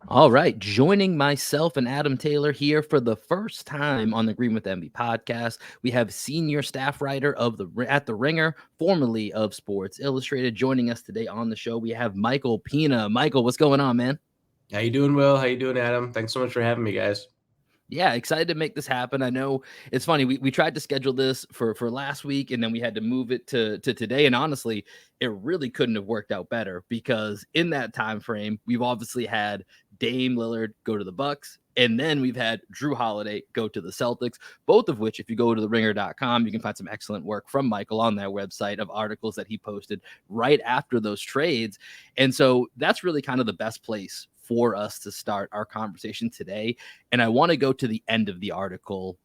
All right, joining myself and Adam Taylor here for the first time on the Green with Envy podcast, we have senior staff writer of the at the Ringer, formerly of Sports Illustrated, joining us today on the show. We have Michael Pina. Michael, what's going on, man? How you doing, Will? How you doing, Adam? Thanks so much for having me, guys. Yeah, excited to make this happen. I know it's funny. We tried to schedule this for last week, and then we had to move it to today. And honestly, it really couldn't have worked out better because in that time frame, we've obviously had Dame Lillard go to the Bucks, and then we've had Jrue Holiday go to the Celtics. Both of which, if you go to theringer.com, you can find some excellent work from Michael on that website of articles that he posted right after those trades. And so that's really kind of the best place for us to start our conversation today. And I want to go to the end of the article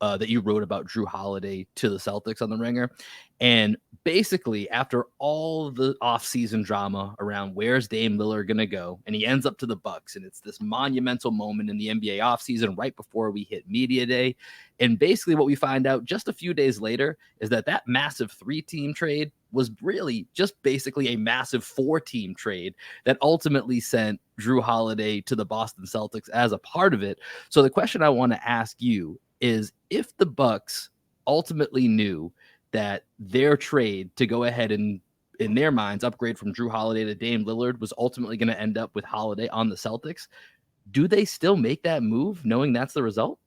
that you wrote about Jrue Holiday to the Celtics on the Ringer. And basically, after all the offseason drama around where's Dame Lillard going to go, and he ends up to the Bucks, and it's this monumental moment in the NBA offseason right before we hit media day. And basically, what we find out just a few days later is that massive 3-team trade was really just basically a massive 4-team trade that ultimately sent Jrue Holiday to the Boston Celtics as a part of it. So the question I want to ask you is, if the Bucks ultimately knew that their trade to go ahead and, in their minds, upgrade from Jrue Holiday to Dame Lillard was ultimately going to end up with Holiday on the Celtics, do they still make that move knowing that's the result?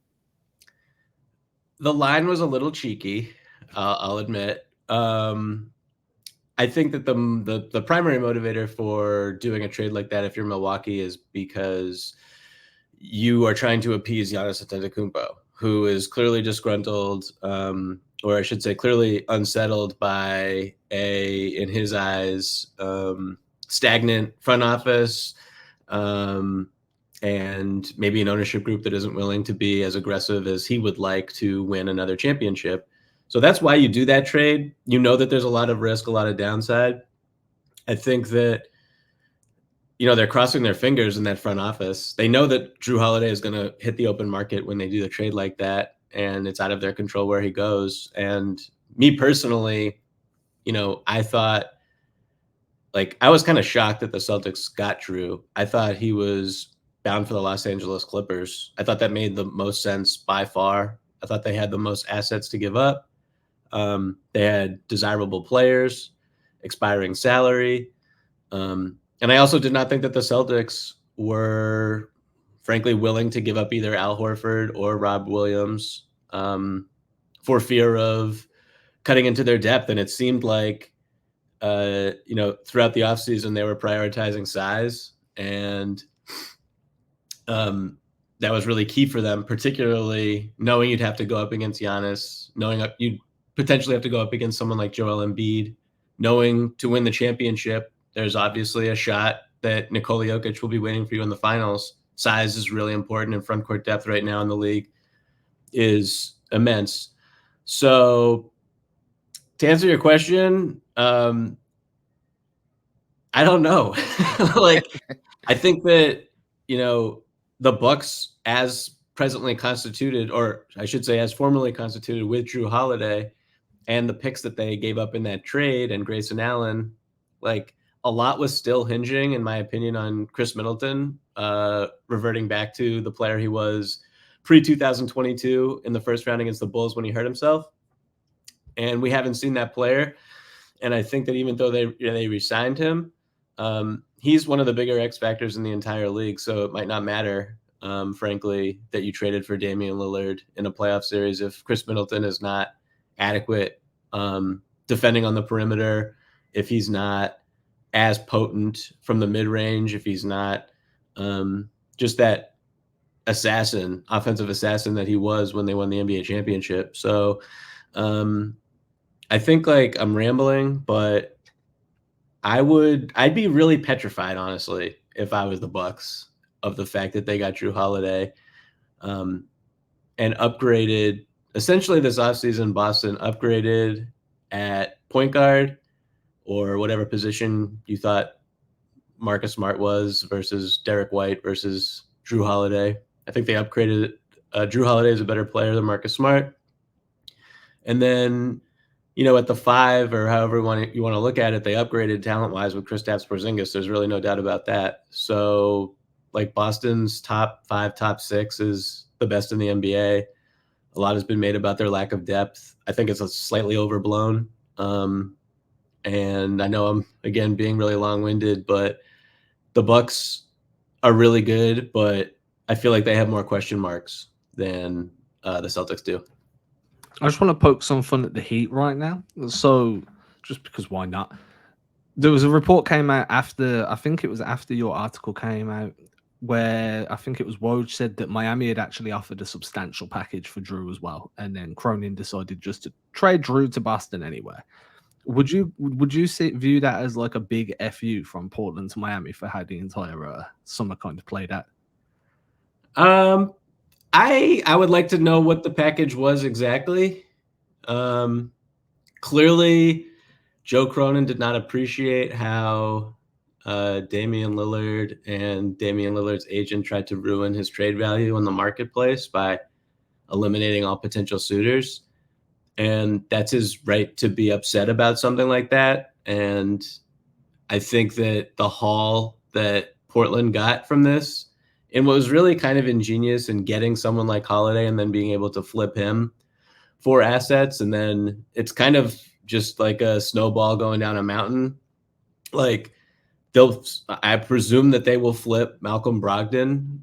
The line was a little cheeky, I'll admit. I think that the primary motivator for doing a trade like that, if you're Milwaukee, is because you are trying to appease Giannis Antetokounmpo, who is clearly disgruntled, or I should say, clearly unsettled by in his eyes, stagnant front office, and maybe an ownership group that isn't willing to be as aggressive as he would like to win another championship. So that's why you do that trade. You know that there's a lot of risk, a lot of downside. I think that they're crossing their fingers in that front office. They know that Jrue Holiday is going to hit the open market when they do the trade like that, and it's out of their control where he goes. And me personally, I thought, like, I was kind of shocked that the Celtics got Jrue. I thought he was bound for the Los Angeles Clippers. I thought that made the most sense by far. I thought they had the most assets to give up. They had desirable players, expiring salary. And I also did not think that the Celtics were, frankly, willing to give up either Al Horford or Rob Williams, for fear of cutting into their depth. And it seemed like, throughout the offseason, they were prioritizing size. And that was really key for them, particularly knowing you'd have to go up against Giannis, knowing you'd potentially have to go up against someone like Joel Embiid, knowing to win the championship, there's obviously a shot that Nikola Jokic will be waiting for you in the finals. Size is really important, and front court depth right now in the league is immense. So to answer your question, I don't know. Like, I think that, the Bucks, as presently constituted, or I should say as formally constituted with Jrue Holiday, and the picks that they gave up in that trade and Grayson Allen, like, a lot was still hinging, in my opinion, on Chris Middleton, reverting back to the player he was pre-2022 in the first round against the Bulls when he hurt himself. And we haven't seen that player. And I think that even though they re-signed him, he's one of the bigger X factors in the entire league. So it might not matter, frankly, that you traded for Damian Lillard in a playoff series if Chris Middleton is not adequate defending on the perimeter, if he's not as potent from the mid-range, if he's not just that offensive assassin that he was when they won the NBA championship. So I think, like, I'm rambling, but I'd be really petrified, honestly, if I was the Bucks, of the fact that they got Jrue Holiday, and upgraded essentially this offseason. Boston upgraded at point guard, or whatever position you thought Marcus Smart was, versus Derek White versus Jrue Holiday. I think they upgraded. Jrue Holiday is a better player than Marcus Smart. And then, at the 5, or however you want to look at it, they upgraded talent-wise with Kristaps Porzingis. There's really no doubt about that. So Like Boston's top 5, top 6 is the best in the NBA. A lot has been made about their lack of depth. I think it's a slightly overblown. And I know I'm again being really long-winded, but the Bucks are really good, but I feel like they have more question marks than the Celtics do. I just want to poke some fun at the Heat right now. So, just because why not? There was a report came out after, I think it was after your article came out, where I think it was Woj said that Miami had actually offered a substantial package for Jrue as well, and then Cronin decided just to trade Jrue to Boston anyway. Would you view that as like a big fu from Portland to Miami for how the entire summer kind of played out? I would like to know what the package was exactly. Clearly, Joe Cronin did not appreciate how Damian Lillard and Damian Lillard's agent tried to ruin his trade value in the marketplace by eliminating all potential suitors. And that's his right to be upset about something like that. And I think that the haul that Portland got from this, and what was really kind of ingenious in getting someone like Holiday and then being able to flip him for assets, and then it's kind of just like a snowball going down a mountain. Like I presume that they will flip Malcolm Brogdon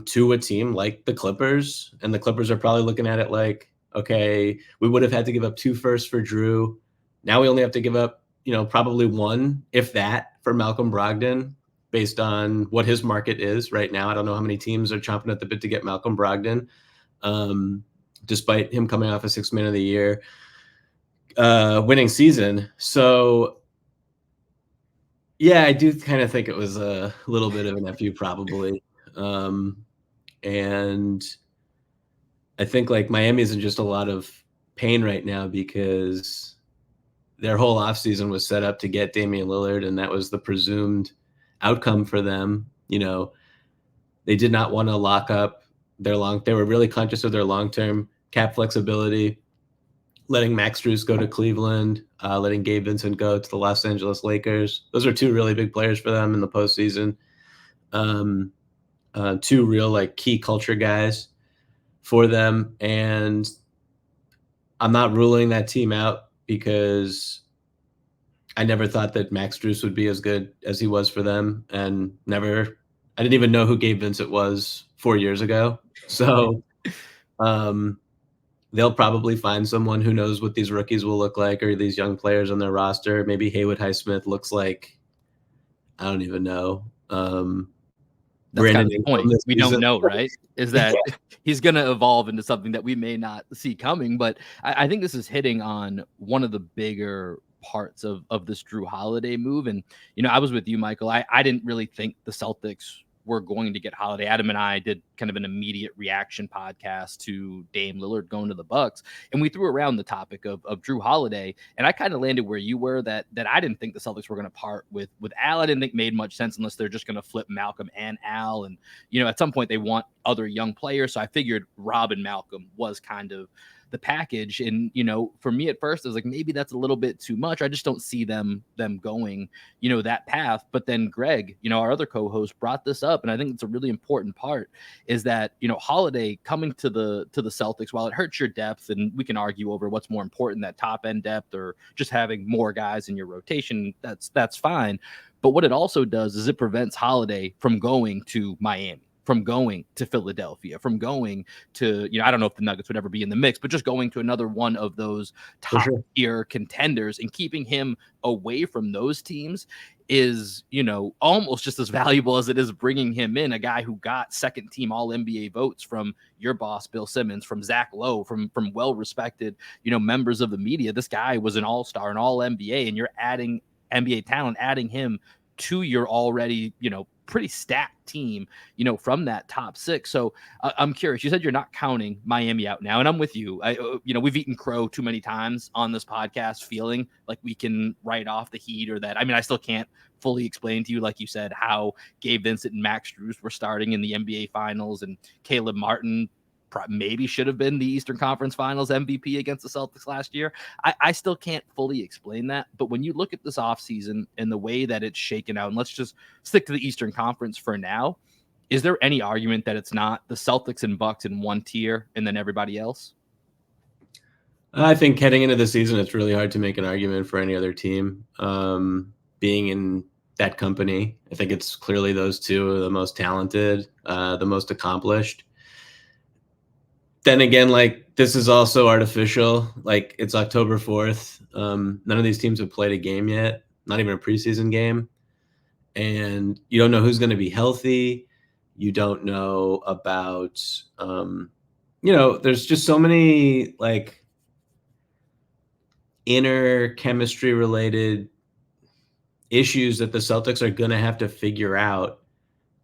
to a team like the Clippers, and the Clippers are probably looking at it like, okay, we would have had to give up 2 firsts for Jrue. Now we only have to give up, probably 1, if that, for Malcolm Brogdon, based on what his market is right now. I don't know how many teams are chomping at the bit to get Malcolm Brogdon, despite him coming off a 6th Man of the Year winning season. So yeah, I do kind of think it was a little bit of an FU probably. And I think like Miami's in just a lot of pain right now because their whole offseason was set up to get Damian Lillard, and that was the presumed outcome for them. They did not want to lock up they were really conscious of their long-term cap flexibility, letting Max Strus go to Cleveland, letting Gabe Vincent go to the Los Angeles Lakers. Those are 2 really big players for them in the postseason. 2 real like key culture guys for them. And I'm not ruling that team out because I never thought that Max Strus would be as good as he was for them. And I didn't even know who Gabe Vincent was 4 years ago. So, they'll probably find someone who knows what these rookies will look like or these young players on their roster. Maybe Haywood Highsmith looks like, I don't even know. That's Brandon kind of the point. We don't know, right? Is that yeah. He's going to evolve into something that we may not see coming. But I think this is hitting on one of the bigger parts of this Jrue Holiday move. And, I was with you, Michael. I didn't really think the Celtics were going to get Holiday. Adam and I did kind of an immediate reaction podcast to Dame Lillard going to the Bucks, and we threw around the topic of Jrue Holiday, and I kind of landed where you were, that I didn't think the Celtics were going to part with Al. I didn't think made much sense unless they're just going to flip Malcolm and Al, and at some point they want other young players, so I figured Rob and Malcolm was kind of the package. And for me at first I was like, maybe that's a little bit too much. I just don't see them going that path. But then Greg, our other co-host, brought this up, and I think it's a really important part, is that Holiday coming to the Celtics, while it hurts your depth, and we can argue over what's more important, that top end depth or just having more guys in your rotation, that's fine. But what it also does is it prevents Holiday from going to Miami, from going to Philadelphia, from going to, I don't know if the Nuggets would ever be in the mix, but just going to another one of those top tier contenders, and keeping him away from those teams is, almost just as valuable as it is bringing him in, a guy who got 2nd team all NBA votes from your boss, Bill Simmons, from Zach Lowe, from well-respected, members of the media. This guy was an all-star, an all NBA, and you're adding NBA talent, adding him to your already, pretty stacked team, from that top 6. So I'm curious. You said you're not counting Miami out now, and I'm with you. We've eaten crow too many times on this podcast, feeling like we can write off the Heat or that. I mean, I still can't fully explain to you, like you said, how Gabe Vincent and Max Strus were starting in the NBA Finals, and Caleb Martin maybe should have been the Eastern Conference Finals MVP against the Celtics last year. I still can't fully explain that. But when you look at this offseason and the way that it's shaken out, and let's just stick to the Eastern Conference for now, is there any argument that it's not the Celtics and Bucks in one tier and then everybody else? I think heading into the season, it's really hard to make an argument for any other team. Being in that company, I think it's clearly those two are the most talented, the most accomplished. Then again, like, this is also artificial. Like, it's October 4th. None of these teams have played a game yet, not even a preseason game. And you don't know who's going to be healthy. You don't know about, there's just so many, like, inner chemistry related issues that the Celtics are going to have to figure out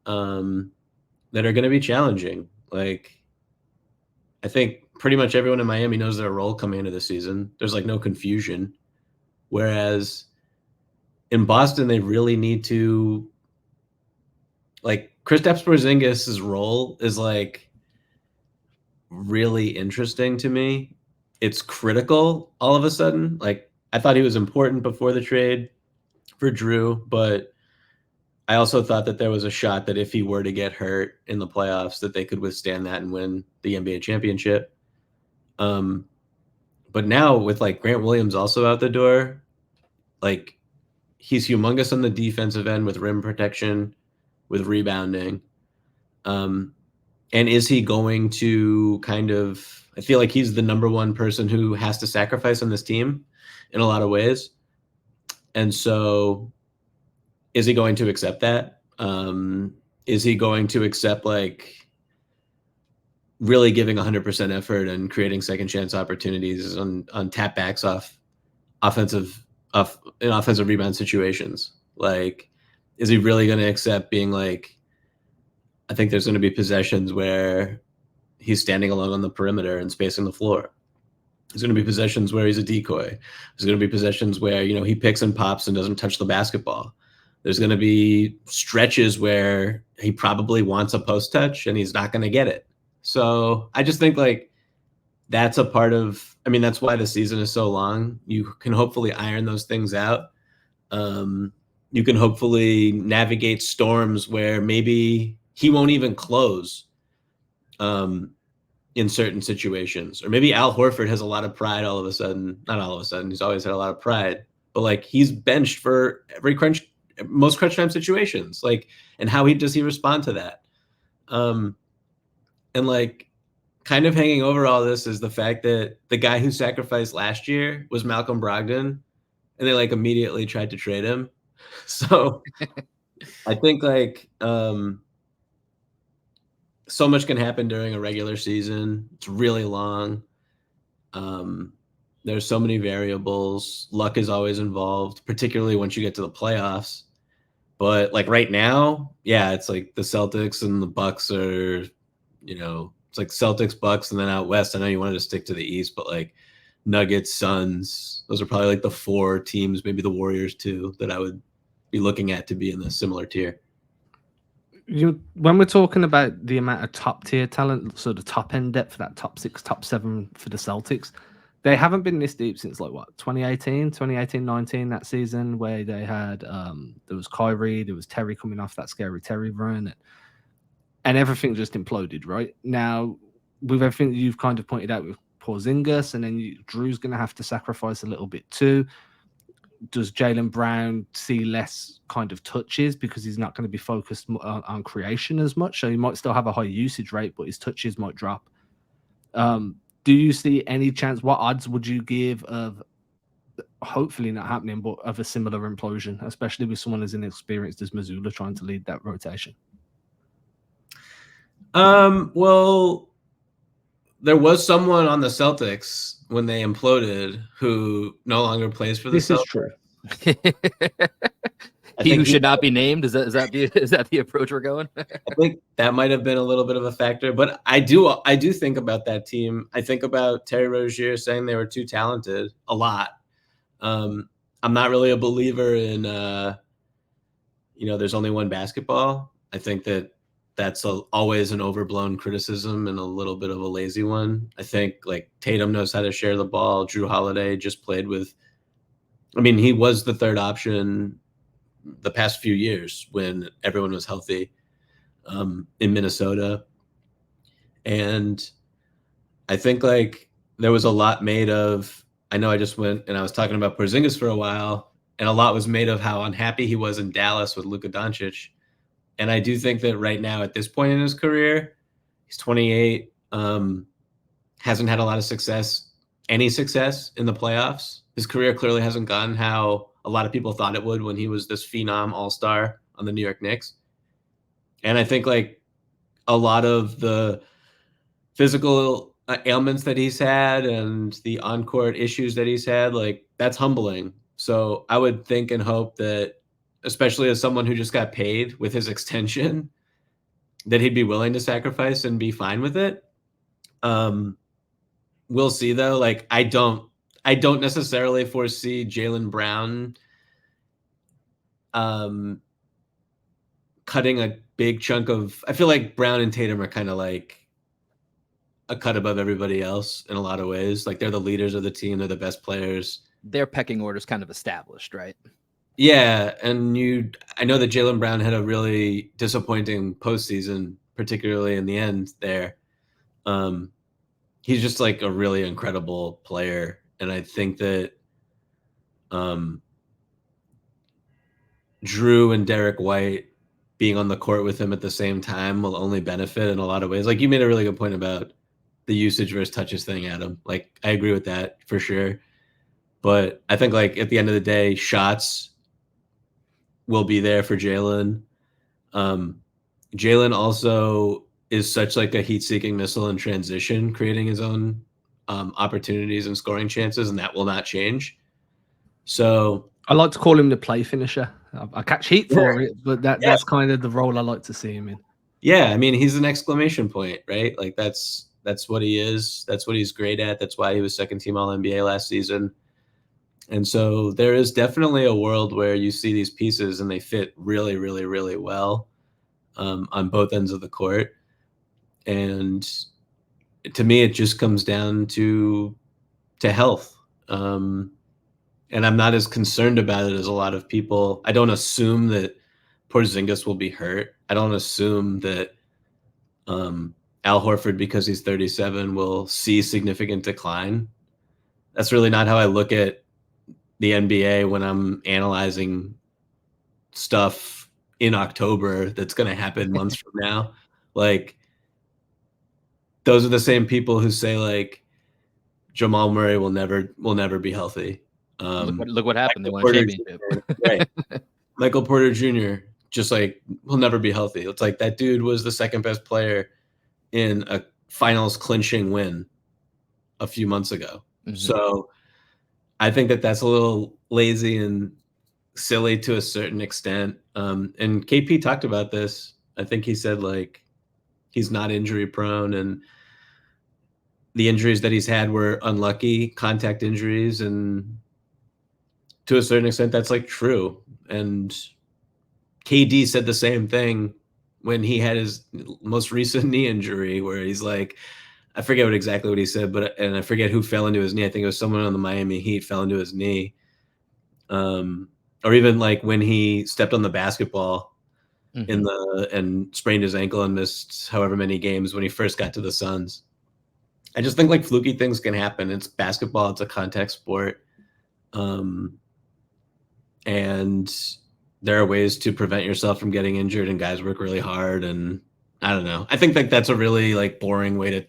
that are going to be challenging. Like, I think pretty much everyone in Miami knows their role coming into the season. There's like no confusion. Whereas in Boston, they really need to, like, Kristaps Porzingis' role is like really interesting to me. It's critical all of a sudden. Like, I thought he was important before the trade for Jrue, but I also thought that there was a shot that if he were to get hurt in the playoffs, that they could withstand that and win the NBA championship. But now with like Grant Williams also out the door, like, he's humongous on the defensive end with rim protection, with rebounding. And is he going to kind of, I feel like he's the number one person who has to sacrifice on this team in a lot of ways. And so is he going to accept that? Is he going to accept, like, really giving 100% effort and creating second chance opportunities on tap backs off offensive rebound situations? Like, is he really going to accept being like, I think there's going to be possessions where he's standing alone on the perimeter and spacing the floor. There's going to be possessions where he's a decoy. There's going to be possessions where, he picks and pops and doesn't touch the basketball. There's going to be stretches where he probably wants a post touch and he's not going to get it. So I just think, like, that's a part of, that's why the season is so long. You can hopefully iron those things out. You can hopefully navigate storms where maybe he won't even close in certain situations. Or maybe Al Horford has a lot of pride all of a sudden. Not all of a sudden. He's always had a lot of pride. But, like, he's benched for most crunch time situations. Like, and how does he respond to that? And, like, kind of hanging over all this is the fact that the guy who sacrificed last year was Malcolm Brogdon, and they, like, immediately tried to trade him. So I think, like, so much can happen during a regular season. It's really long. There's so many variables. Luck is always involved, particularly once you get to the playoffs. But, like, right now, yeah, it's like the Celtics and the Bucks are, it's like Celtics, Bucks, and then out west. I know you wanted to stick to the East, but, like, Nuggets, Suns, those are probably like the four teams, maybe the Warriors too, that I would be looking at to be in the similar tier. When we're talking about the amount of top tier talent, so the top end depth for that top 6, top 7 for the Celtics, they haven't been this deep since, like, what, 2018-19, that season where they had there was Kyrie, there was Terry coming off that scary Terry run, and everything just imploded. Right now, with everything that you've kind of pointed out with Porzingis, and then Jrue's going to have to sacrifice a little bit too. Does Jaylen Brown see less kind of touches because he's not going to be focused on creation as much? So he might still have a high usage rate, but his touches might drop. Do you see any chance? What odds would you give of, hopefully not happening, but of a similar implosion, especially with someone as inexperienced as Mazzulla trying to lead that rotation? Well, there was someone on the Celtics when they imploded who no longer plays for the Celtics. This is true. He who should not be named. Is that the approach we're going? I think that might have been a little bit of a factor, but I do think about that team. I think about Terry Rozier saying they were too talented a lot. I'm not really a believer in there's only one basketball. I think that's always an overblown criticism and a little bit of a lazy one. I think, like, Tatum knows how to share the ball. Jrue Holiday just played with, he was the third option the past few years when everyone was healthy. in Minnesota. And I think like there was a lot made of, I know I just went and I was talking about Porzingis for a while, and a lot was made of how unhappy he was in Dallas with Luka Doncic. And I do think that right now at this point in his career, he's 28, hasn't had a lot of success, any success in the playoffs. His career clearly hasn't gone how a lot of people thought it would when he was this phenom all-star on the New York Knicks. And I think like a lot of the physical ailments that he's had and the on-court issues that he's had, like that's humbling. So I would think and hope that, especially as someone who just got paid with his extension, that he'd be willing to sacrifice and be fine with it. We'll see though. Like I don't necessarily foresee Jaylen Brown cutting a big chunk of, I feel like Brown and Tatum are kind of like a cut above everybody else in a lot of ways. Like they're the leaders of the team. They're the best players. Their pecking order's kind of established, right? Yeah. And I know that Jaylen Brown had a really disappointing postseason, particularly in the end there. He's just like a really incredible player. And I think that Jrue and Derek White being on the court with him at the same time will only benefit in a lot of ways. Like you made a really good point about the usage versus touches thing, Adam. Like I agree with that for sure. But I think like at the end of the day, shots will be there for Jaylen. Jaylen also is such like a heat-seeking missile in transition, creating his own opportunities and scoring chances, and that will not change. So I like to call him the play finisher. I catch heat for it, but that's kind of the role I like to see him in. Yeah, I mean, he's an exclamation point, right? Like that's what he is. That's what he's great at. That's why he was second team All NBA last season. And so there is definitely a world where you see these pieces and they fit really, really, really well on both ends of the court. And to me, it just comes down to health. And I'm not as concerned about it as a lot of people. I don't assume that Porzingis will be hurt. I don't assume that Al Horford, because he's 37, will see significant decline. That's really not how I look at the NBA when I'm analyzing stuff in October that's going to happen months from now. Like, those are the same people who say like Jamal Murray will never be healthy. Look what happened. They won a championship. Right. Michael Porter Jr. just like will never be healthy. It's like that dude was the second best player in a finals clinching win a few months ago. Mm-hmm. So I think that that's a little lazy and silly to a certain extent. And KP talked about this. I think he said like he's not injury prone, and the injuries that he's had were unlucky contact injuries. And to a certain extent, that's like true. And KD said the same thing when he had his most recent knee injury, where he's like, I forget exactly what he said, and I forget who fell into his knee. I think it was someone on the Miami Heat fell into his knee. Or even like when he stepped on the basketball and sprained his ankle and missed however many games when he first got to the Suns. I just think like fluky things can happen. It's basketball. It's a contact sport. And there are ways to prevent yourself from getting injured, and guys work really hard. And I don't know. I think like that's a really like boring way to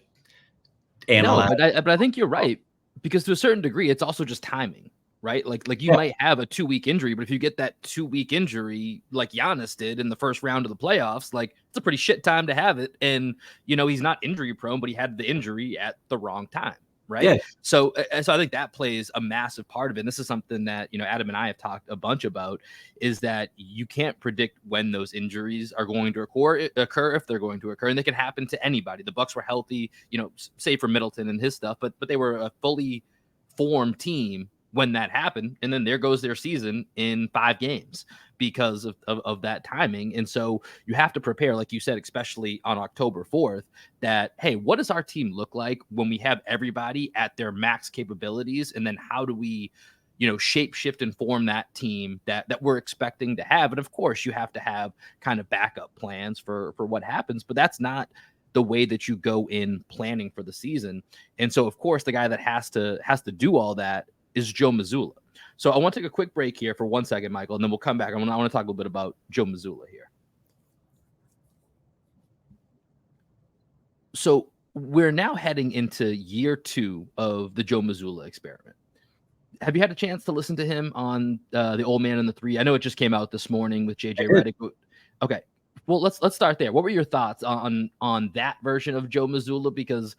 analyze. No, but I think you're right, because to a certain degree, it's also just timing, right? Like you might have a 2-week injury, but if you get that 2-week injury like Giannis did in the first round of the playoffs, like it's a pretty shit time to have it. And, he's not injury prone, but he had the injury at the wrong time. Right. Yeah. So I think that plays a massive part of it. And this is something that, Adam and I have talked a bunch about, is that you can't predict when those injuries are going to occur, if they're going to occur, and they can happen to anybody. The Bucks were healthy, save for Middleton and his stuff, but they were a fully formed team when that happened. And then there goes their season in 5 games because of that timing. And so you have to prepare, like you said, especially on October 4th, that, hey, what does our team look like when we have everybody at their max capabilities? And then how do we shape shift and form that team that we're expecting to have. And of course you have to have kind of backup plans for what happens, but that's not the way that you go in planning for the season. And so of course the guy that has to do all that is Joe Mazzulla. So I want to take a quick break here for 1 second, Michael, and then we'll come back. I want to talk a little bit about Joe Mazzulla here. So we're now heading into year 2 of the Joe Mazzulla experiment. Have you had a chance to listen to him on the Old Man and the Three? I know it just came out this morning with JJ Redick. Okay, well let's start there. What were your thoughts on that version of Joe Mazzulla? Because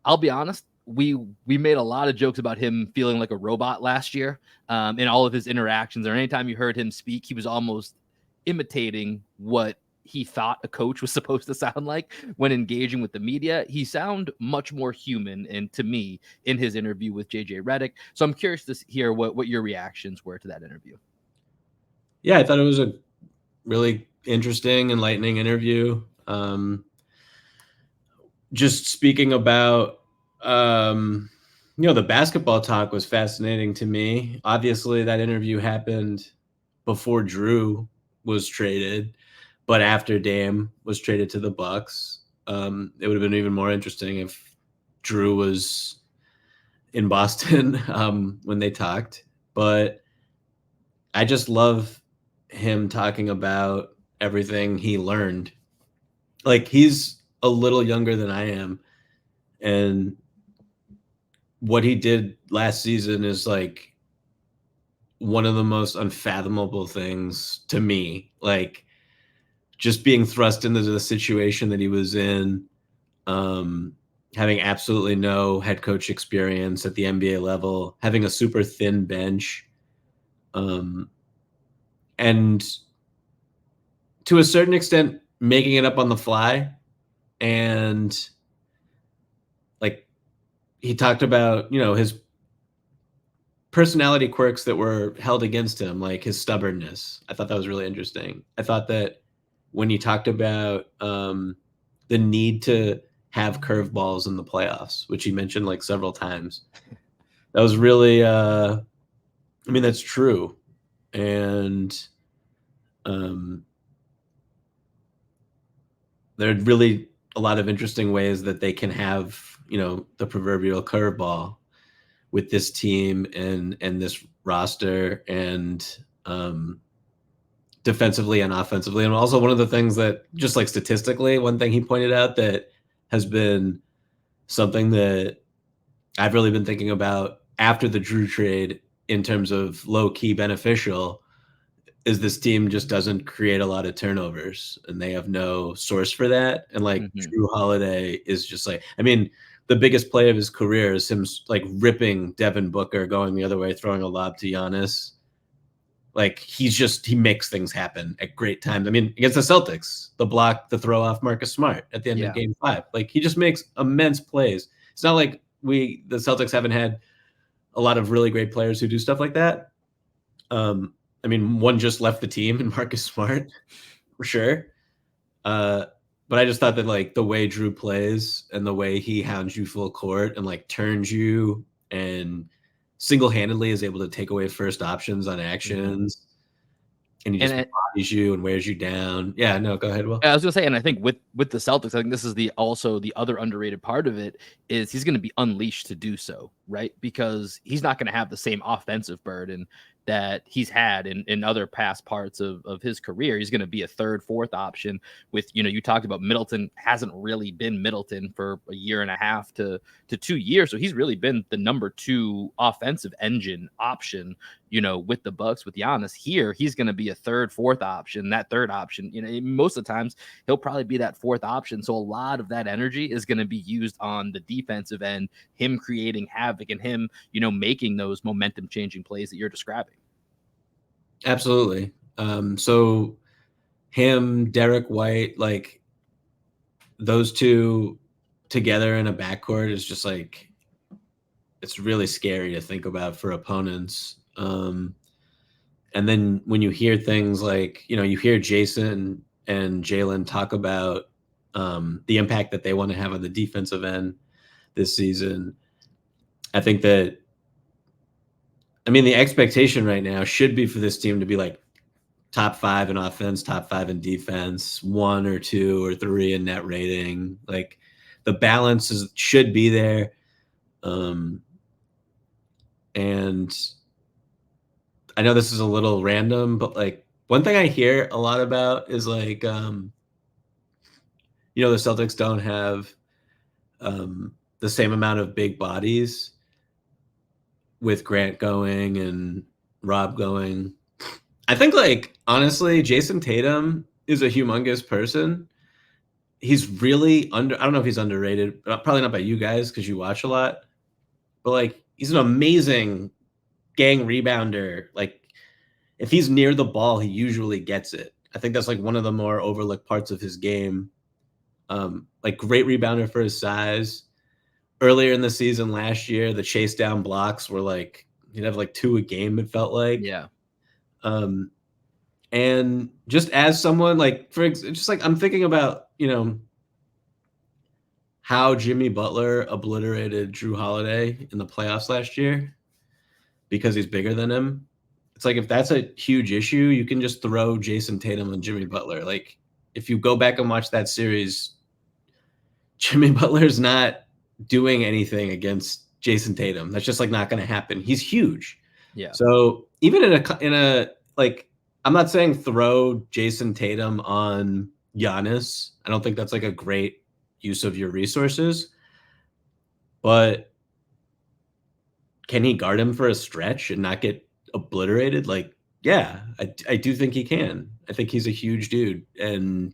I'll be honest, we made a lot of jokes about him feeling like a robot last year in all of his interactions, or anytime you heard him speak, he was almost imitating what he thought a coach was supposed to sound like when engaging with the media. He sounded much more human, and to me, in his interview with JJ Redick. So I'm curious to hear what your reactions were to that interview. Yeah, I thought it was a really interesting, enlightening interview. Just speaking about, the basketball talk was fascinating to me. Obviously, that interview happened before Jrue was traded, but after Dame was traded to the Bucks. It would have been even more interesting if Jrue was in Boston when they talked. But I just love him talking about everything he learned. Like, he's a little younger than I am, and what he did last season is like one of the most unfathomable things to me. Like, just being thrust into the situation that he was in, having absolutely no head coach experience at the NBA level, having a super thin bench, and to a certain extent making it up on the fly. And like, he talked about, his personality quirks that were held against him, like his stubbornness. I thought that was really interesting. I thought that when he talked about the need to have curveballs in the playoffs, which he mentioned like several times, that was really, that's true. And there are really a lot of interesting ways that they can have, the proverbial curveball with this team and this roster, and defensively and offensively. And also, one of the things that, just like statistically, one thing he pointed out that has been something that I've really been thinking about after the Jrue trade in terms of low-key beneficial is this team just doesn't create a lot of turnovers, and they have no source for that. And like, Jrue Holiday is just like, the biggest play of his career is him like ripping Devin Booker, going the other way, throwing a lob to Giannis. Like, he makes things happen at great times. Against the Celtics, the block, the throw off Marcus Smart at the end of Game 5. Like, he just makes immense plays. It's not like the Celtics haven't had a lot of really great players who do stuff like that. One just left the team in Marcus Smart, for sure. But I just thought that like the way Jrue plays and the way he hounds you full court and like turns you and single-handedly is able to take away first options on actions, and he just bodies you and wears you down. Yeah, no, go ahead, Will. I was gonna say, and I think with the Celtics, I think this is also the other underrated part of it is he's gonna be unleashed to do so, right? Because he's not gonna have the same offensive burden that he's had in other past parts of his career. He's going to be a third, fourth option with, you talked about Middleton hasn't really been Middleton for a year and a half to 2 years. So he's really been the number 2 offensive engine option, with the Bucks, with Giannis. Here, he's going to be a third, fourth option. That third option, most of the times he'll probably be that fourth option. So a lot of that energy is going to be used on the defensive end, him creating havoc and him, making those momentum changing plays that you're describing. Absolutely. So him, Derek White, like those two together in a backcourt is just like, it's really scary to think about for opponents. And then when you hear things like, you hear Jason and Jalen talk about the impact that they want to have on the defensive end this season, I think that I mean, the expectation right now should be for this team to be like top 5 in offense, top 5 in defense, 1 or 2 or 3 in net rating. Like the balance should be there. And I know this is a little random, but like one thing I hear a lot about is like, the Celtics don't have the same amount of big bodies with Grant going and Rob going. I think, like, honestly, Jason Tatum is a humongous person. He's really I don't know if he's underrated, probably not by you guys because you watch a lot, but like he's an amazing gang rebounder. Like if he's near the ball, he usually gets it. I think that's like one of the more overlooked parts of his game. Like great rebounder for his size. Earlier in the season last year, the chase down blocks were like he'd have like 2 a game, it felt like. Yeah. And just as someone like just like I'm thinking about, how Jimmy Butler obliterated Jrue Holiday in the playoffs last year because he's bigger than him. It's like if that's a huge issue, you can just throw Jason Tatum and Jimmy Butler. Like if you go back and watch that series, Jimmy Butler's not doing anything against Jason Tatum. That's just like not going to happen. He's huge. Yeah. So even in a like, I'm not saying throw Jason Tatum on Giannis. I don't think that's like a great use of your resources, but can he guard him for a stretch and not get obliterated? Like, yeah, I do think he can. I think he's a huge dude and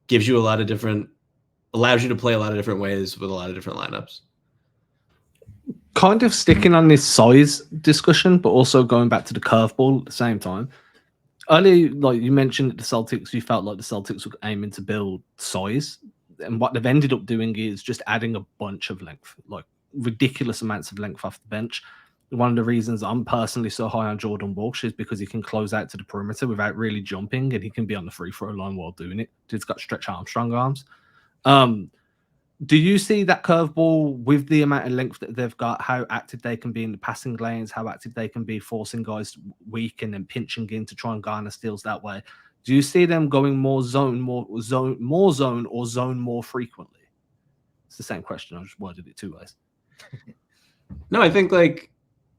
gives you allows you to play a lot of different ways with a lot of different lineups. Kind of sticking on this size discussion, but also going back to the curveball at the same time. Earlier, like you mentioned, the Celtics, you felt like the Celtics were aiming to build size, and what they've ended up doing is just adding a bunch of length, like ridiculous amounts of length off the bench. One of the reasons I'm personally so high on Jordan Walsh is because he can close out to the perimeter without really jumping, and he can be on the free throw line while doing it. Dude's got Stretch Armstrong arms. Do you see that curveball with the amount of length that they've got, how active they can be in the passing lanes, how active they can be forcing guys weak and then pinching in to try and garner steals that way? Do you see them going more zone or zone more frequently? It's the same question. I just worded it 2 ways. No, I think like,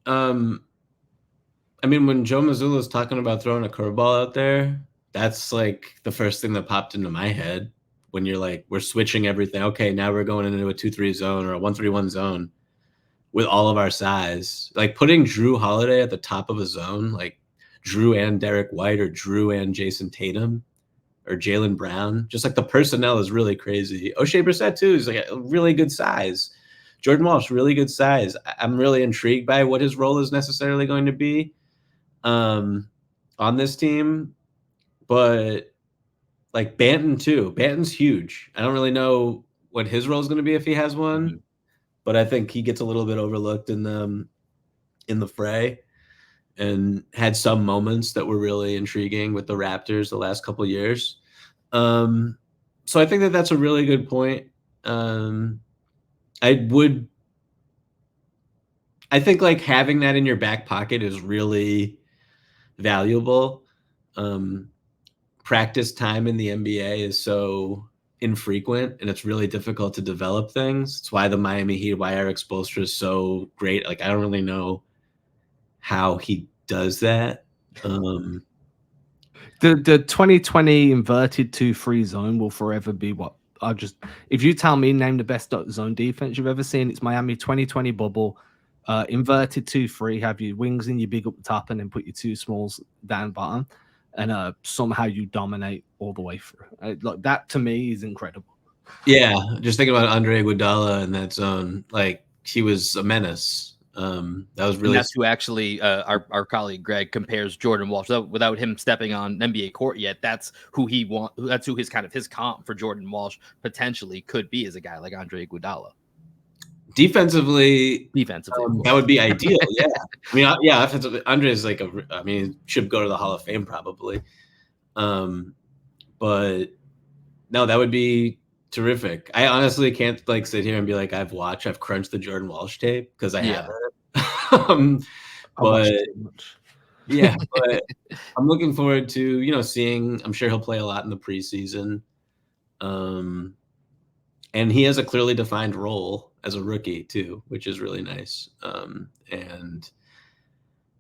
I mean, when Joe Mazzulla is talking about throwing a curveball out there, that's like the first thing that popped into my head. When you're like, we're switching everything. Okay, now we're going into a 2-3 zone or a 1-3-1 zone with all of our size. Like putting Jrue Holiday at the top of a zone, like Jrue and Derek White or Jrue and Jason Tatum or Jaylen Brown. Just like the personnel is really crazy. O'Shea Brissett too is like a really good size. Jordan Walsh, really good size. I'm really intrigued by what his role is necessarily going to be on this team. But like Banton too. Banton's huge. I don't really know what his role is going to be if he has one, but I think he gets a little bit overlooked in the fray and had some moments that were really intriguing with the Raptors the last couple of years. So I think that that's a really good point. I think like having that in your back pocket is really valuable. Practice time in the NBA is so infrequent and it's really difficult to develop things. It's why the Miami Heat, why Eric Spoelstra is so great. Like, I don't really know how he does that. The 2020 inverted 2-3 zone will forever be what if you tell me name the best zone defense you've ever seen, it's Miami 2020 bubble. Inverted 2-3, have your wings in your big up the top and then put your 2 smalls down bottom, and somehow you dominate all the way through. Like that to me is incredible. Yeah, just think about Andre Iguodala in that zone. Like he was a menace. That was really. And that's who actually our colleague Greg compares Jordan Walsh without him stepping on NBA court yet. That's who he want. That's who his comp for Jordan Walsh potentially could be, as a guy like Andre Iguodala. Defensively, that would be ideal. Yeah, I mean, yeah, offensively, Andre is like should go to the Hall of Fame probably. But no, that would be Terrific. I honestly can't like sit here and be like I've crunched the Jordan Walsh tape because I Yeah. haven't. I watched But too much. yeah, but I'm looking forward to seeing. I'm sure he'll play a lot in the preseason. And he has a clearly defined role as a rookie too, which is really nice. And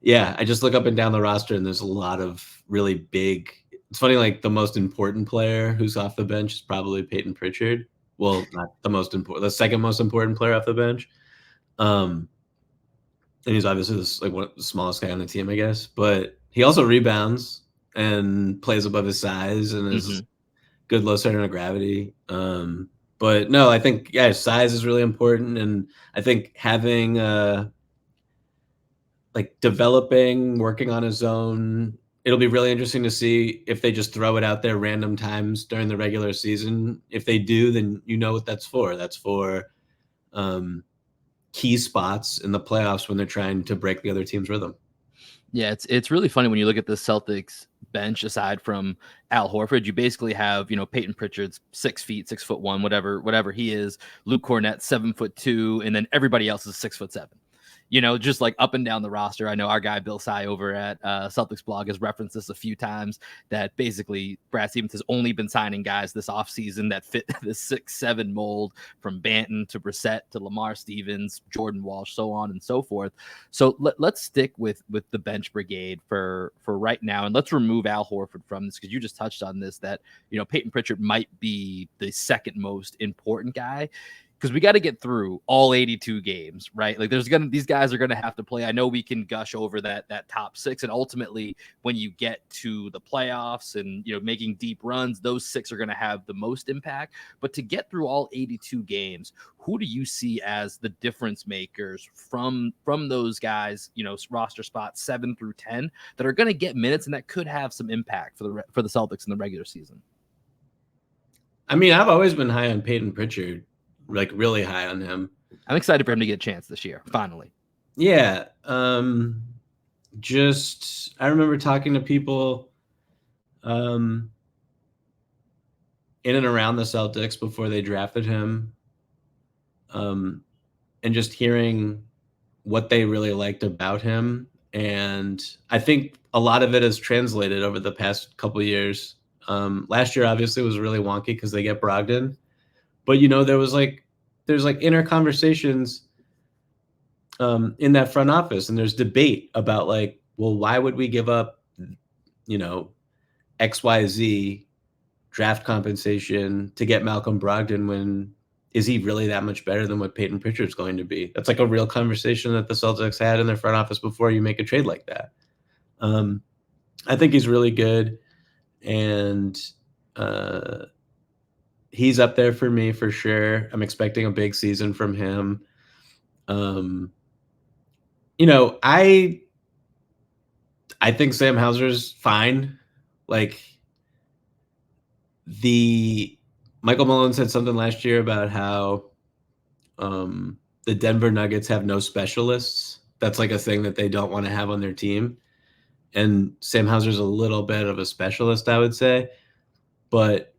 yeah, I just look up and down the roster, and there's a lot of really big. It's funny, like the most important player who's off the bench is probably Peyton Pritchard. Well, not the most important, the second most important player off the bench. And he's obviously the smallest guy on the team, I guess. But he also rebounds and plays above his size and is good low center of gravity. But no, I think size is really important, and I think having like developing, working on his own. It'll be really interesting to see if they just throw it out there random times during the regular season. If they do, then you know what that's for. That's for key spots in the playoffs when they're trying to break the other team's rhythm. Yeah, it's really funny when you look at the Celtics bench. Aside from Al Horford, you basically have Peyton Pritchard's 6 feet, 6'1", whatever he is. Luke Cornett 7'2", and then everybody else is 6'7". Just like up and down the roster. I know our guy Bill Sy over at Celtics blog has referenced this a few times, that basically Brad Stevens has only been signing guys this offseason that fit the 6'7" mold, from Banton to Brissett to Lamar Stevens, Jordan Walsh, so on and so forth. So let's stick with the bench brigade for right now, and let's remove Al Horford from this, because you just touched on this, that Peyton Pritchard might be the second most important guy, because we got to get through all 82 games, right? Like these guys are going to have to play. I know we can gush over that top 6, and ultimately when you get to the playoffs and making deep runs, those 6 are going to have the most impact. But to get through all 82 games, who do you see as the difference makers from those guys, roster spots 7 through 10, that are going to get minutes and that could have some impact for the Celtics in the regular season? I mean, I've always been high on Peyton Pritchard. Like really high on him. I'm excited for him to get a chance this year, finally. Yeah. Just I remember talking to people in and around the Celtics before they drafted him. And just hearing what they really liked about him. And I think a lot of it has translated over the past couple of years. Last year obviously was really wonky because they get Brogdon. But there's inner conversations in that front office, and there's debate about well, why would we give up XYZ draft compensation to get Malcolm Brogdon when is he really that much better than what Peyton Pritchard's going to be? That's like a real conversation that the Celtics had in their front office before you make a trade like that. I think he's really good, and he's up there for me for sure. I'm expecting a big season from him. I think Sam Hauser's fine. Like Michael Malone said something last year about how the Denver Nuggets have no specialists. That's like a thing that they don't want to have on their team. And Sam Hauser's a little bit of a specialist, I would say. But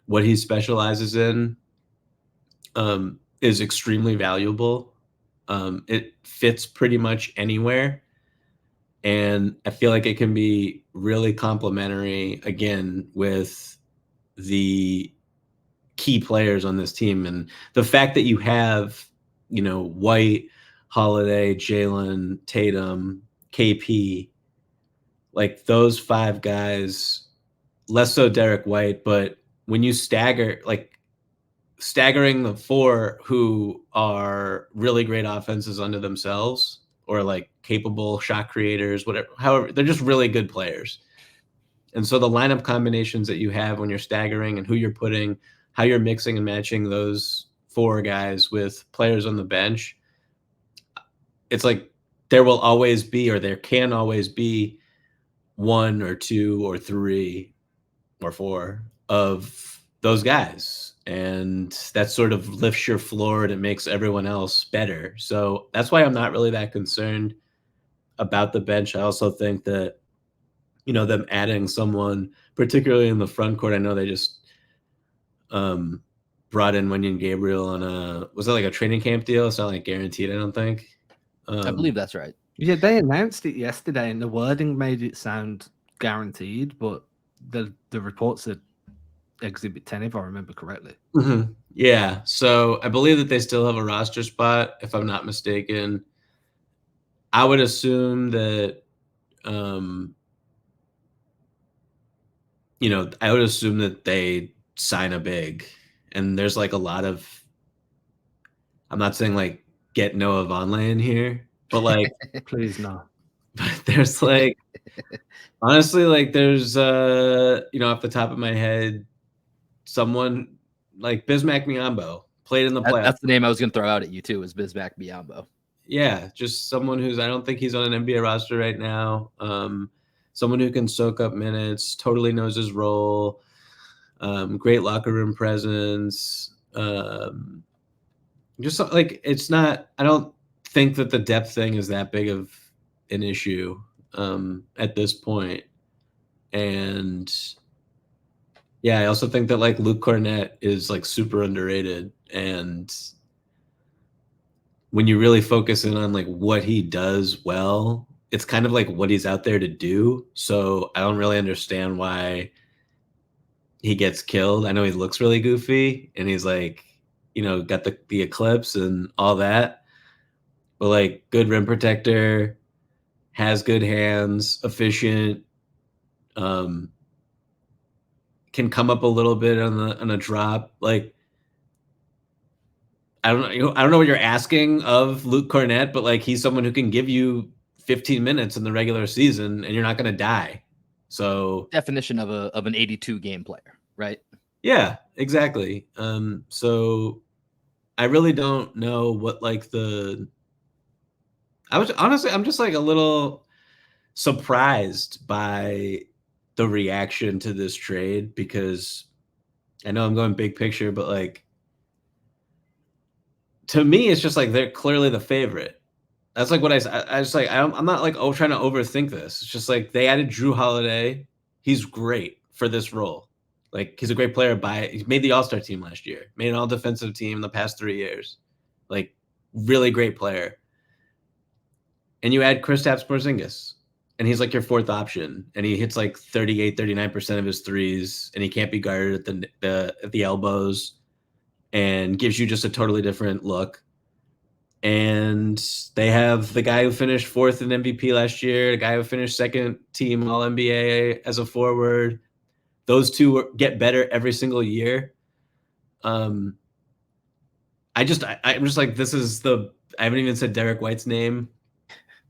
what he specializes in is extremely valuable. It fits pretty much anywhere. And I feel like it can be really complementary, again, with the key players on this team. And the fact that you have, White, Holiday, Jalen, Tatum, KP, like those 5 guys, less so Derek White, but when you staggering the 4 who are really great offenses unto themselves, or like capable shot creators, whatever, however, they're just really good players. And so the lineup combinations that you have when you're staggering and who you're putting, how you're mixing and matching those 4 guys with players on the bench, it's like there will always be, or there can always be 1 or 2 or 3 or 4 of those guys. And that sort of lifts your floor and it makes everyone else better. So that's why I'm not really that concerned about the bench. I also think that, them adding someone, particularly in the front court, I know they just brought in Wenyan Gabriel on was that like a training camp deal? It's not like guaranteed, I don't think. I believe that's right. Yeah, they announced it yesterday, and the wording made it sound guaranteed, but the reports said Exhibit 10, if I remember correctly. Mm-hmm. Yeah, so I believe that they still have a roster spot, if I'm not mistaken. I would assume that, I would assume that they sign a big, and there's like a lot of. I'm not saying like get Noah Vonleh in here, but like, Please no. but there's like, honestly, like there's off the top of my head, someone like Bismack Biyombo played in the playoffs. That's the name I was going to throw out at you too, is Bismack Biyombo. Yeah, just someone who's, I don't think he's on an NBA roster right now. Someone who can soak up minutes, totally knows his role, great locker room presence. Just like, it's not, I don't think that the depth thing is that big of an issue at this point. And yeah, I also think that like Luke Cornett is like super underrated, and when you really focus in on like what he does well, it's kind of like what he's out there to do. So I don't really understand why he gets killed. I know he looks really goofy and he's like, got the eclipse and all that, but like good rim protector, has good hands, efficient, can come up a little bit on a drop. Like, I don't know what you're asking of Luke Cornett, but like he's someone who can give you 15 minutes in the regular season and you're not going to die. So definition of an 82 game player, right? Yeah, exactly. So I really don't know what like I'm just like a little surprised by the reaction to this trade, because I know I'm going big picture, but like, to me, it's just like they're clearly the favorite. That's like what I just like. I'm not like trying to overthink this. It's just like they added Jrue Holiday. He's great for this role. Like, he's a great player. He made the All-Star team last year. Made an All-Defensive team the past 3 years. Like, really great player. And you add Kristaps Porzingis, and he's like your fourth option, and he hits like 38-39% of his threes, and he can't be guarded at the elbows, and gives you just a totally different look. And they have the guy who finished fourth in MVP last year, the guy who finished second team All NBA as a forward. Those two get better every single year. I'm just like, I haven't even said Derek White's name.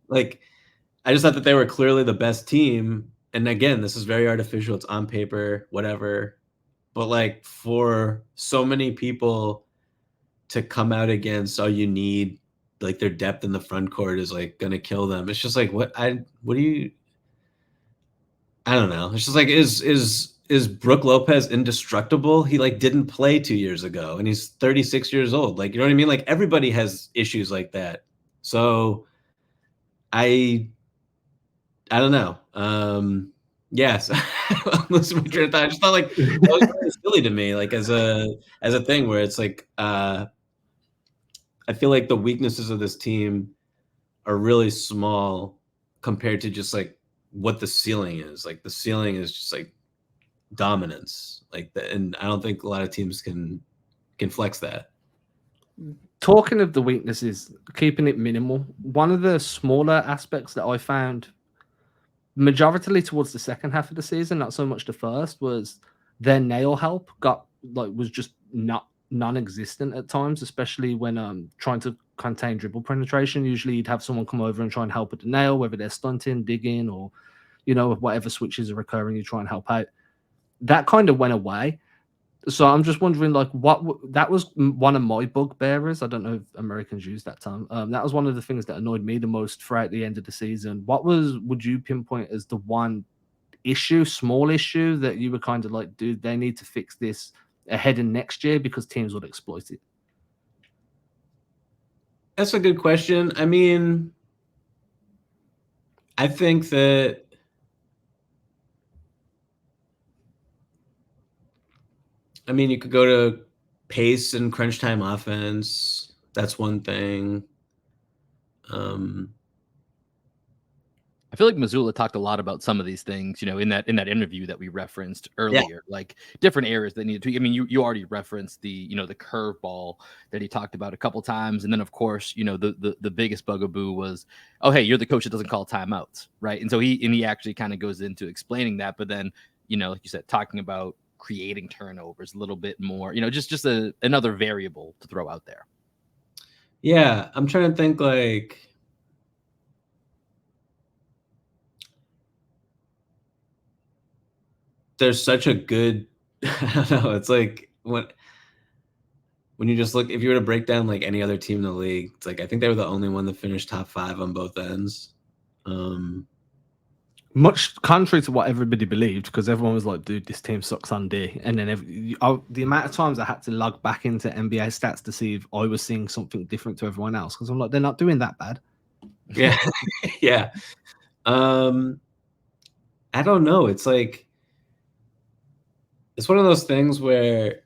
Like, I just thought that they were clearly the best team. And again, this is very artificial. It's on paper, whatever. But like, for so many people to come out against, all you need, like their depth in the front court is like going to kill them. It's just like, I don't know. It's just like, is Brook Lopez indestructible? He like didn't play 2 years ago and he's 36 years old. Like, you know what I mean? Like, everybody has issues like that. So I don't know. Yes. Listen to my train of thought. I just thought like that was very silly to me, like as a thing where it's like, I feel like the weaknesses of this team are really small compared to just like what the ceiling is. Like, the ceiling is just like dominance, and I don't think a lot of teams can flex that. Talking of the weaknesses, keeping it minimal, one of the smaller aspects that I found majoritarily towards the second half of the season, not so much the first, was their nail help was just not non-existent at times, especially when trying to contain dribble penetration. Usually you'd have someone come over and try and help with the nail, whether they're stunting, digging, or whatever switches are occurring, you try and help out. That kind of went away. So I'm just wondering, like, that was one of my bugbearers. I don't know if Americans use that term. That was one of the things that annoyed me the most throughout the end of the season. Would you pinpoint as the one small issue that you were kind of like, dude, they need to fix this ahead in next year because teams would exploit it? That's a good question. I mean, I think that you could go to pace and crunch time offense. That's one thing. I feel like Mazzulla talked a lot about some of these things, in that interview that we referenced earlier, like different areas that needed to. I mean, you already referenced the the curveball that he talked about a couple times, and then of course, the biggest bugaboo was, oh hey, you're the coach that doesn't call timeouts, right? And so he actually kind of goes into explaining that, but then like you said, talking about creating turnovers a little bit more, just another variable to throw out there. Yeah, I'm trying to think like. There's such a good, I don't know. It's like when you just look, if you were to break down like any other team in the league, it's like I think they were the only one that finished top 5 on both ends. Much contrary to what everybody believed, because everyone was like, "Dude, this team sucks on D." And then the amount of times I had to log back into NBA stats to see if I was seeing something different to everyone else, because I'm like, they're not doing that bad. Yeah, yeah. I don't know. It's like it's one of those things where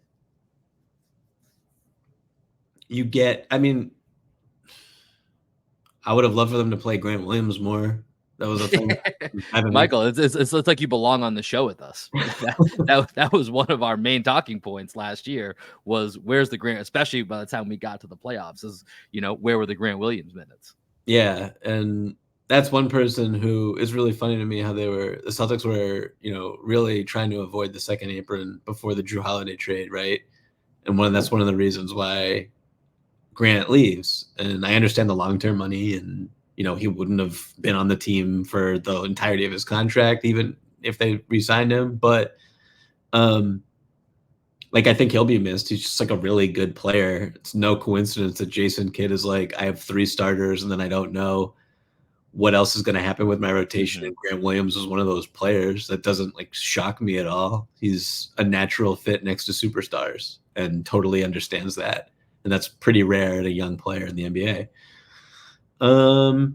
you get. I mean, I would have loved for them to play Grant Williams more. That was a thing. Michael, it's like you belong on the show with us. That was one of our main talking points last year, was where's the Grant, especially by the time we got to the playoffs, is where were the Grant Williams minutes? Yeah, and that's one person who is really funny to me, how the Celtics were, really trying to avoid the second apron before the Jrue Holiday trade, right? And that's one of the reasons why Grant leaves. And I understand the long-term money, and he wouldn't have been on the team for the entirety of his contract, even if they re-signed him. But like, I think he'll be missed. He's just like a really good player. It's no coincidence that Jason Kidd is like, I have 3 starters, and then I don't know what else is going to happen with my rotation. And Grant Williams is one of those players that doesn't like shock me at all. He's a natural fit next to superstars and totally understands that. And that's pretty rare at a young player in the NBA. I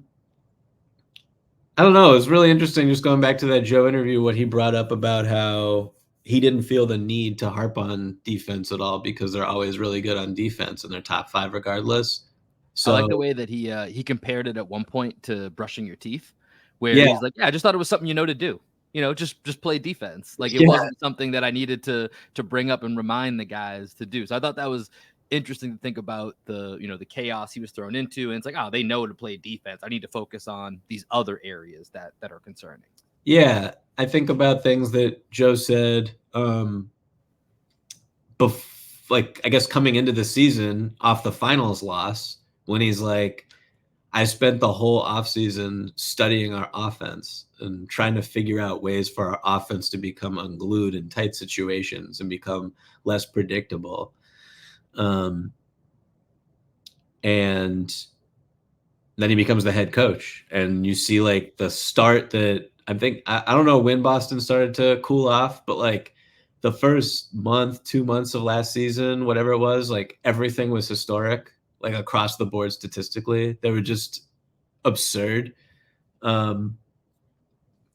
don't know. It was really interesting just going back to that Joe interview, what he brought up about how he didn't feel the need to harp on defense at all because they're always really good on defense and they're top 5 regardless. So I like the way that he compared it at one point to brushing your teeth, where Yeah. he's like, yeah, I just thought it was something to do. Just play defense. Like it wasn't something that I needed to bring up and remind the guys to do. So I thought that was interesting to think about the the chaos he was thrown into, and it's like, oh, they know to play defense. I need to focus on these other areas that are concerning. Yeah, I think about things that Joe said like I guess coming into the season off the finals loss, when he's like, I spent the whole offseason studying our offense and trying to figure out ways for our offense to become unglued in tight situations and become less predictable. And then he becomes the head coach, and you see like the start that I think, I don't know when Boston started to cool off, but like the first month, 2 months of last season, whatever it was, like everything was historic, like across the board statistically. They were just absurd.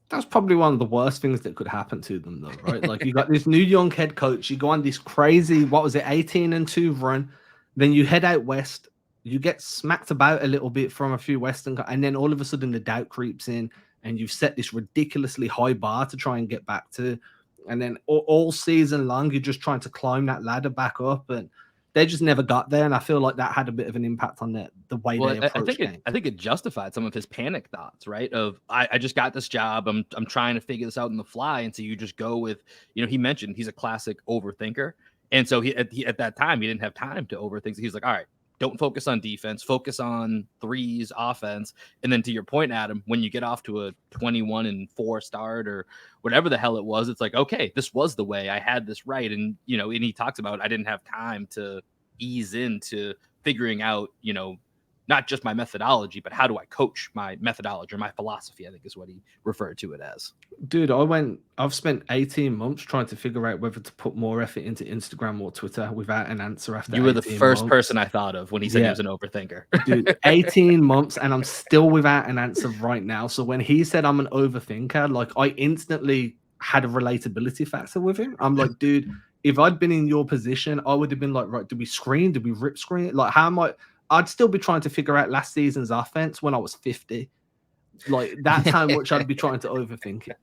That's probably one of the worst things that could happen to them, though, right? Like you got this new young head coach, you go on this crazy, what was it, 18-2 run, then you head out west, you get smacked about a little bit from a few Western, and then all of a sudden the doubt creeps in, and you've set this ridiculously high bar to try and get back to, and then all season long you're just trying to climb that ladder back up, and they just never got there. And I feel like that had a bit of an impact on the way they approach games. I think it justified some of his panic thoughts, right? Of I just got this job. I'm trying to figure this out on the fly. And so you just go with, he mentioned he's a classic overthinker. And so he at that time, he didn't have time to overthink. He's like, all right, don't focus on defense, focus on threes, offense. And then to your point, Adam, when you get off to a 21-4 start or whatever the hell it was, it's like, okay, this was the way. I had this right. And, and he talks about, I didn't have time to ease into figuring out, not just my methodology, but how do I coach my methodology or my philosophy, I think is what he referred to it as. Dude, I've spent 18 months trying to figure out whether to put more effort into Instagram or Twitter without an answer after. You were the first person I thought of when he said he was an overthinker. Dude, 18 months and I'm still without an answer right now. So when he said I'm an overthinker, like I instantly had a relatability factor with him. I'm like, dude, if I'd been in your position, I would have been like, right, did we screen? Did we rip screen? Like, how am I? I'd still be trying to figure out last season's offense when I was 50. Like, that's how much I'd be trying to overthink it.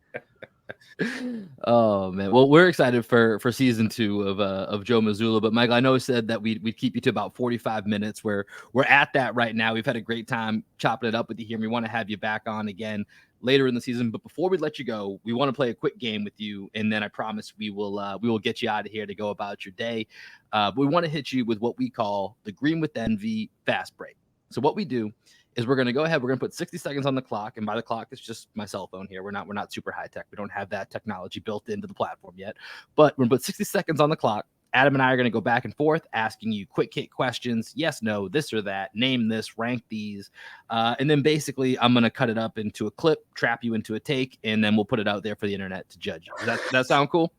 Oh man, well, we're excited for season 2 of Joe Mazzulla. But Michael, I know said that we'd keep you to about 45 minutes. We're at that right now. We've had a great time chopping it up with you here, and we want to have you back on again later in the season. But before we let you go, we want to play a quick game with you, and then I promise we will get you out of here to go about your day. But we want to hit you with what we call the Green with Envy Fast Break. So what we do is we're going to go ahead. We're going to put 60 seconds on the clock. And by the clock, it's just my cell phone here. We're not super high tech. We don't have that technology built into the platform yet. But we're going to put 60 seconds on the clock. Adam and I are going to go back and forth asking you quick hit questions. Yes, no, this or that. Name this, rank these. And then basically I'm going to cut it up into a clip, trap you into a take, and then we'll put it out there for the internet to judge you. Does that sound cool?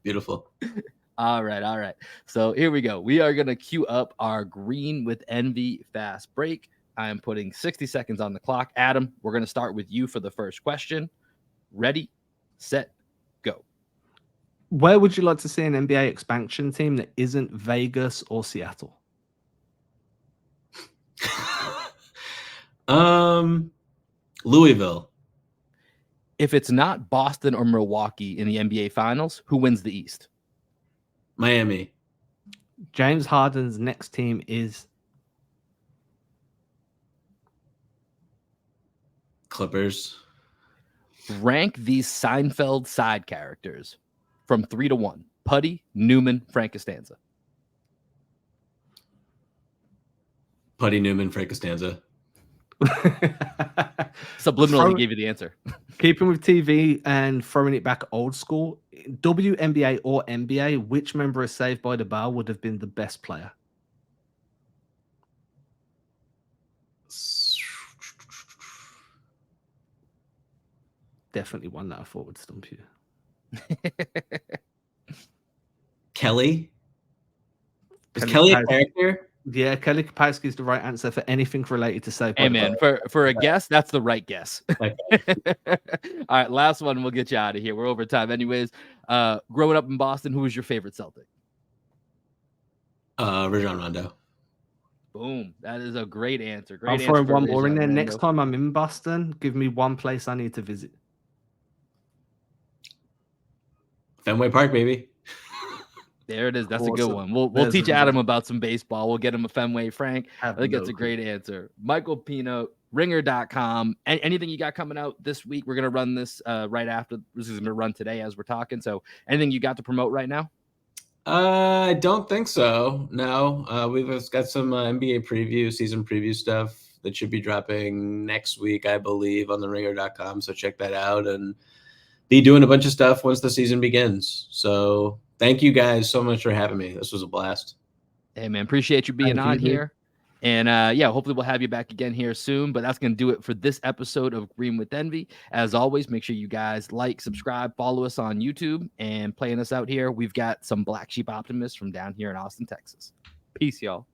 Beautiful. All right. So here we go. We are going to queue up our Green with Envy Fast Break. I am putting 60 seconds on the clock. Adam, we're going to start with you for the first question. Ready, set, go. Where would you like to see an NBA expansion team that isn't Vegas or Seattle? Louisville. If it's not Boston or Milwaukee in the NBA Finals, who wins the East? Miami. James Harden's next team is Clippers. Rank these Seinfeld side characters from 3 to 1. Putty, Newman, Frank Costanza. Putty, Newman, Frank Costanza. Subliminally gave you the answer. Keeping with TV and throwing it back old school, WNBA or NBA, which member of Saved by the Bell would have been the best player? Definitely one that I thought would stump you. Kelly? Is Kelly a character? Yeah, Kelly Kapowski is the right answer for anything related to Saved by Hey, the man, Bell. for a guess, that's the right guess. Okay. All right, last one. We'll get you out of here. We're over time anyways. Growing up in Boston, who was your favorite Celtic? Rajon Rondo. Boom. That is a great answer. Great I'll answer. throw for one more in Rajon there. Rondo. Next time I'm in Boston, give me one place I need to visit. Fenway Park, baby. There it is. That's a Awesome. good one. We'll There's teach a Adam one. about some baseball. We'll get him a Fenway Frank. I think that's a great answer. Michael Pina, ringer.com. Anything you got coming out this week? We're going to run this right after. This is going to run today as we're talking. So anything you got to promote right now? I don't think so. No. We've got some NBA preview, season preview stuff that should be dropping next week, I believe, on the ringer.com. So check that out and be doing a bunch of stuff once the season begins. So thank you guys so much for having me. This was a blast. Hey, man, appreciate you being on here. And hopefully we'll have you back again here soon. But that's going to do it for this episode of Green with Envy. As always, make sure you guys like, subscribe, follow us on YouTube, and playing us out here. We've got some Black Sheep Optimists from down here in Austin, Texas. Peace, y'all.